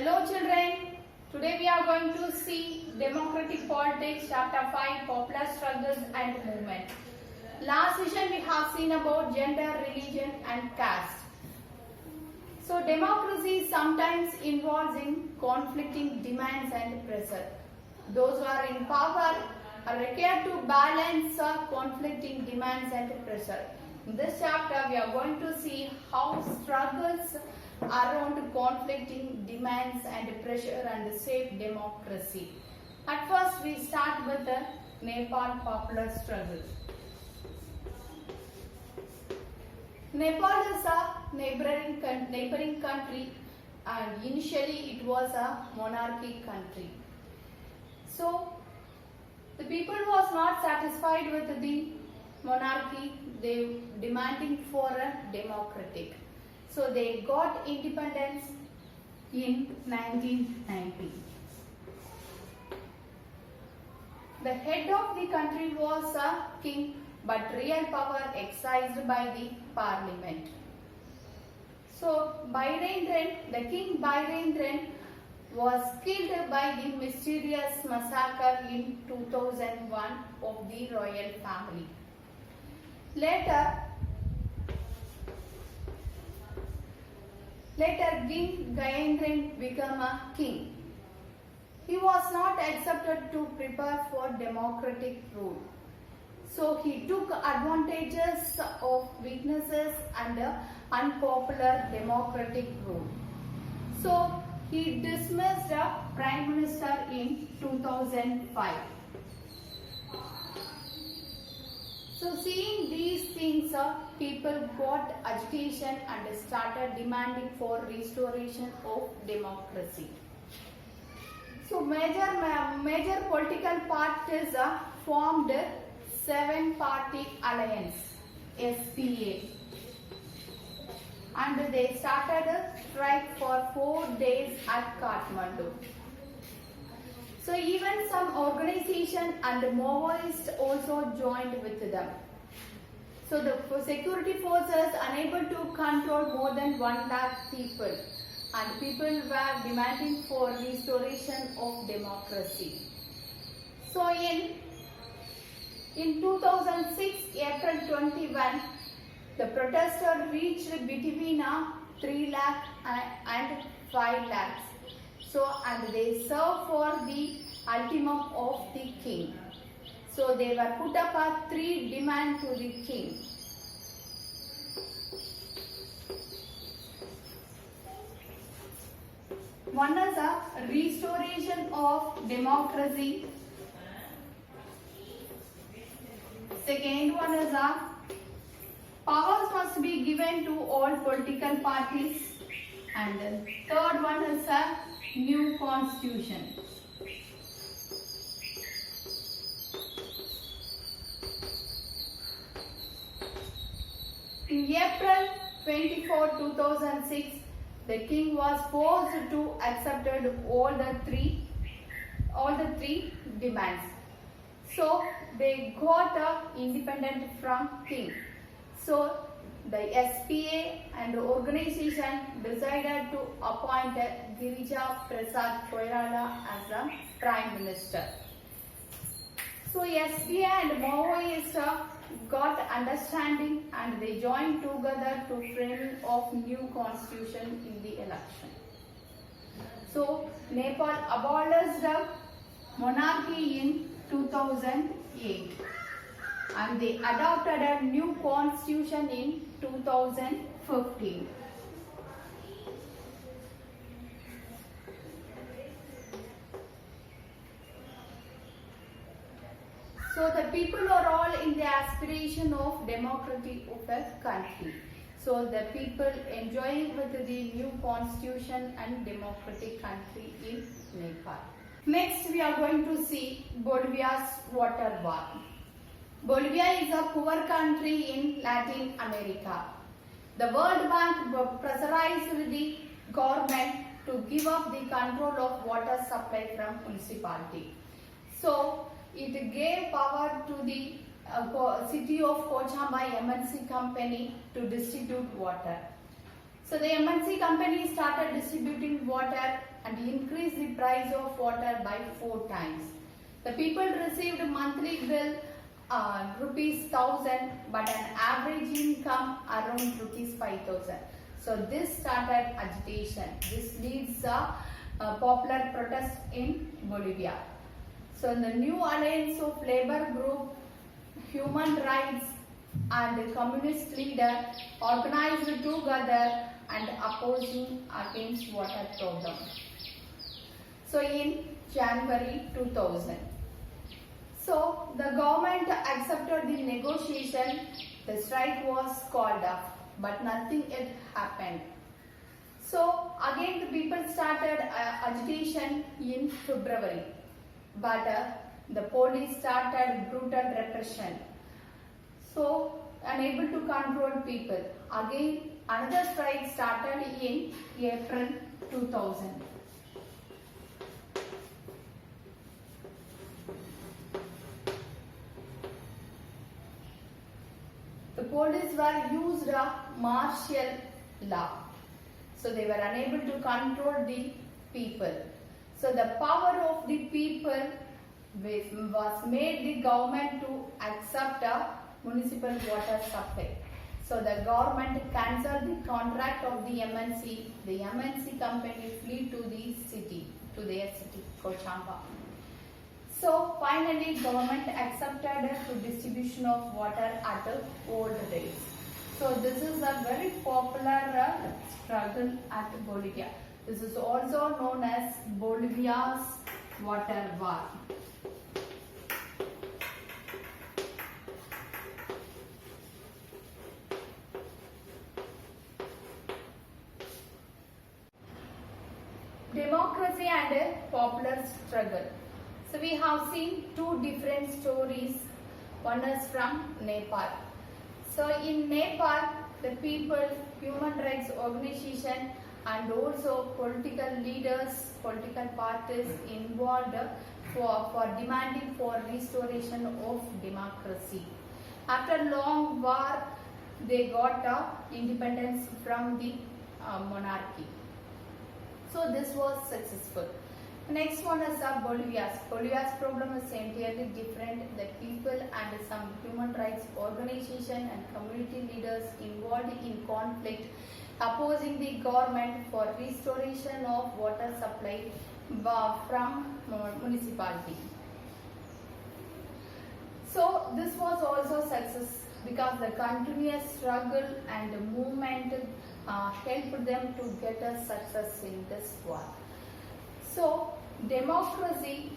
Hello children, today we are going to see Democratic Politics Chapter 5 Popular Struggles and Movement. Last session we have seen about gender, religion and caste. So democracy sometimes involves in conflicting demands and pressure. Those who are in power are required to balance conflicting demands and pressure. In this chapter we are going to see how struggles around conflicting demands and pressure and shape democracy. At first we start with the Nepal popular struggle. Nepal is a neighboring country and initially it was a monarchy country. So the people was not satisfied with the monarchy, they demanding for a democratic. So they got independence in 1990. The head of the country was a king, but real power exercised by the parliament. So Birendran, the king Birendran was killed by the mysterious massacre in 2001 of the royal family. Later King Gyanendra became a king. He was not accepted to prepare for democratic rule. So he took advantages of weaknesses and unpopular democratic rule. So he dismissed a prime minister in 2005. So seeing these things, people got education and started demanding for restoration of democracy. So major political parties formed 7-party alliance, SPA, and they started a strike for 4 days at Kathmandu. So even some organization and Maoists also joined with them. So the security forces unable to control more than 1 lakh people, and people were demanding for restoration of democracy. So in 2006, April 21, the protesters reached between 3 lakh and 5 lakhs. So, and they served for the ultimatum of the king. So they were put up a 3 demands to the king. One is a restoration of democracy. Second one is a powers must be given to all political parties. And the third one is a new constitution. In April 24, 2006, the king was forced to accept all the three demands. So they got independent from king. So the SPA and the organization decided to appoint Girija Prasad Koirala as the Prime Minister. So SPA and Maoists got understanding and they joined together to framing of new constitution in the election. So Nepal abolished the monarchy in 2008 and they adopted a new constitution in 2015. So the people are all in the aspiration of democracy of the country. So the people enjoying with the new constitution and democratic country in Nepal. Next we are going to see Bolivia's water war. Bolivia is a poor country in Latin America. The World Bank pressurized the government to give up the control of water supply from municipality. So it gave power to the city of Cochabamba MNC company to distribute water. So the MNC company started distributing water and increased the price of water by 4 times. The people received a monthly bill rupees 1000 but an average income around rupees 5000. So this started agitation. This leads a popular protest in Bolivia. So the new alliance of labor group, human rights and communist leader organized together and opposing against water problem. So in January 2000. So the government accepted the negotiation, the strike was called off, but nothing yet happened. So again the people started agitation in February, but the police started brutal repression. So unable to control people. Again another strike started in April 2000. The police were used a martial law. So they were unable to control the people. So the power of the people was made the government to accept a municipal water supply. So the government cancelled the contract of the MNC. The MNC company flee to the city, to their city, Cochabamba. So finally government accepted to distribution of water at old rates. So this is a very popular struggle at Bolivia. This is also known as Bolivia's water war. Democracy and popular struggle. So we have seen two different stories. One is from Nepal. So in Nepal, the people, human rights organization and also political leaders, political parties involved for demanding for restoration of democracy. After long war, they got independence from the monarchy. So this was successful. Next one is Bolivia's. Bolivia's problem is entirely different. The people and some human rights organization and community leaders involved in conflict opposing the government for restoration of water supply from municipality. So this was also success because the continuous struggle and movement helped them to get a success in this war. So democracy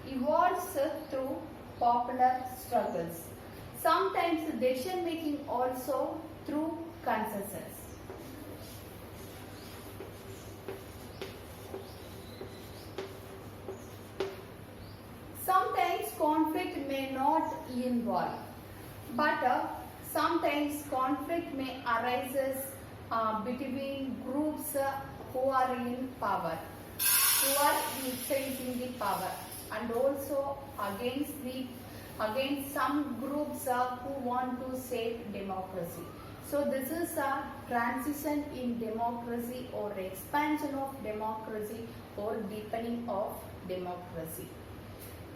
evolves through popular struggles. Sometimes decision making also through consensus. Sometimes conflict may not involve, but sometimes conflict may arise between groups who are in power, who are exercising the power, and also against some groups who want to save democracy. So this is a transition in democracy or expansion of democracy or deepening of democracy.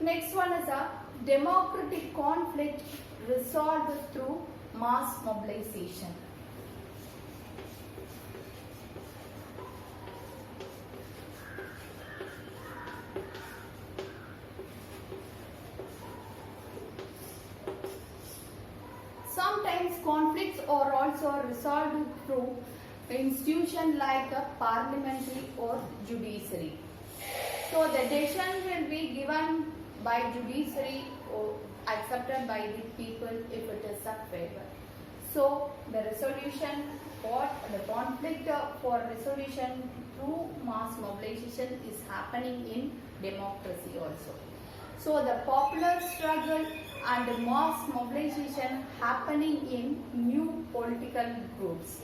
Next one is a democratic conflict resolved through mass mobilization. Sometimes conflicts are also resolved through institutions like a parliamentary or judiciary. So the decision will be given by judiciary or accepted by the people if it is a favor. So the resolution for the conflict for resolution through mass mobilization is happening in democracy also. So the popular struggle and mass mobilization happening in new political groups.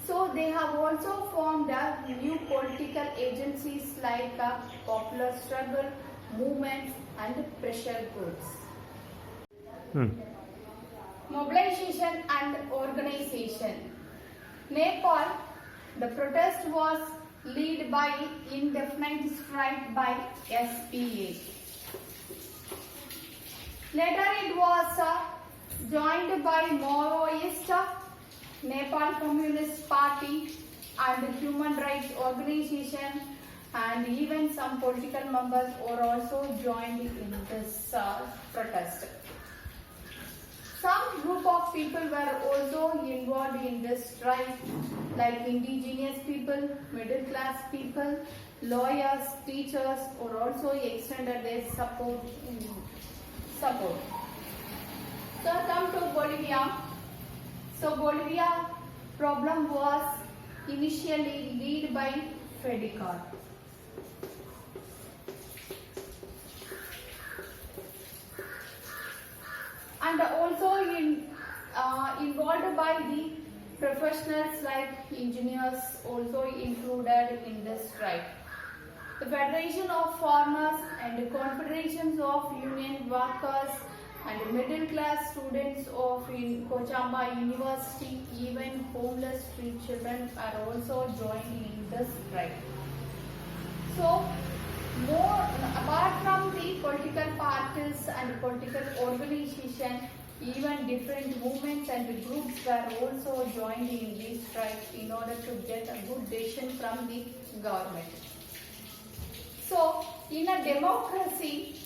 So they have also formed new political agencies like popular struggle, movements and pressure groups. Mobilization and organization. Nepal The protest was led by indefinite strike by SPA. Later it was joined by Maoist, Nepal Communist Party and human rights organization, and even some political members were also joined in this protest. Some group of people were also involved in this strike, like indigenous people, middle class people, lawyers, teachers, or also extended their support. So come to Bolivia. So Bolivia problem was initially led by FEDICAR. And also involved by the professionals like engineers also included in this strike. The Federation of Farmers and Confederations of Union Workers and middle class students of Cochabamba University, even homeless street children are also joined in this strike. So, apart from the political parties and political organization, even different movements and groups were also joined in this strike in order to get a good decision from the government. So, in a democracy,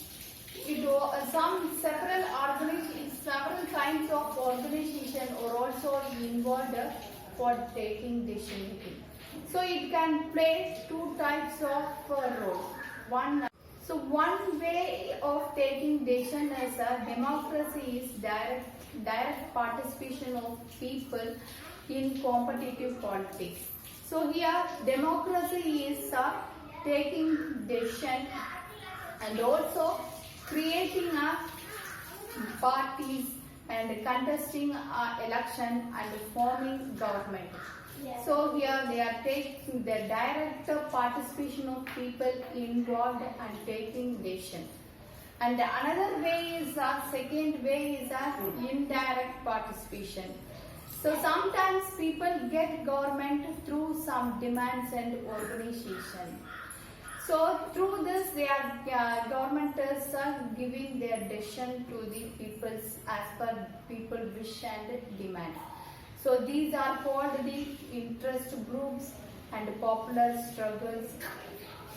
several kinds of organization are also involved for taking decision making. So, it can play two types of roles. One way of taking decision is democracy is direct participation of people in competitive politics. So here democracy is taking decision and also creating parties and contesting election and forming government. Yes. So here they are taking the direct participation of people involved and taking decision. And another way is second way is indirect participation. So sometimes people get government through some demands and organization. So through this, government is giving their decision to the people as per people wish and demand. So these are called the interest groups and popular struggles,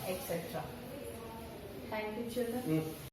etc. Thank you, children.